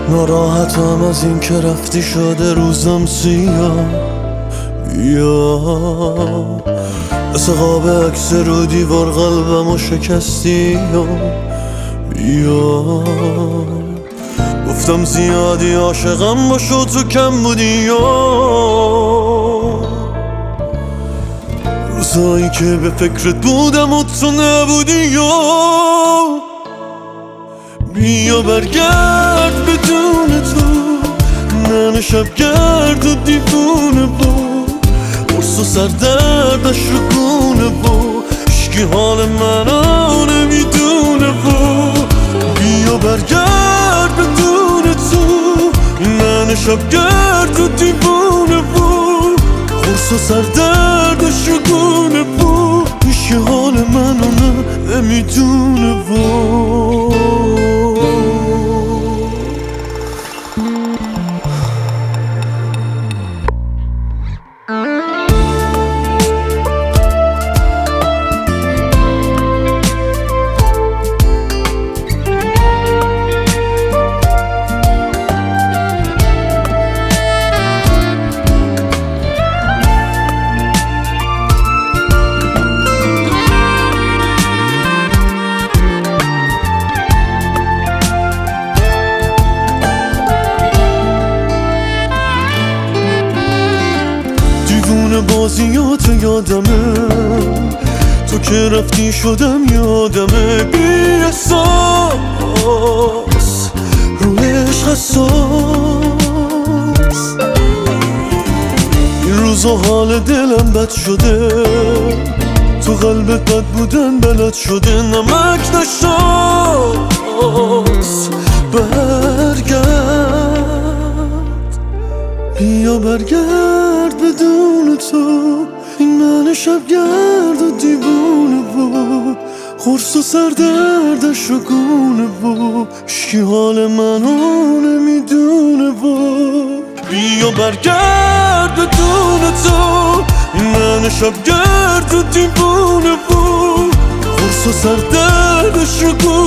ناراحتم از این که رفتی شده روزم سیاه. بیا مثل قاب عکس رو دیوار قلبمو شکستی. بیا گفتم زیادی عاشقم باشو تو کم بودی. روزایی که به فکرت بودم و تو نبودی. بیا برگرد بدون تو، من شبگرد و دیوونه بود، قرص و سردردش رو گونه بود، عشقی حال منو نمیدونه بود. بیا برگرد بدون تو، من شبگرد و دیوونه بود، قرص و سردردش رو گونه بود، عشقی حال منو نمیدونه بود. بازیات یادمه، تو که رفتی شدم یادمه. بی احساس روی عشق حساس، این روزا حال دلم بد شده، تو قلبت بد بودن بلد شده. نمک نشاس برگرد، بیا برگرد بدون تو، این من شبگرد و دیوونه بود، قرص و سردردش رو گونه بود، عشقی حال منو نمیدونه بود. بیا برگرد بدون تو، این من شبگرد و دیوونه بود، قرص و سردردش رو گونه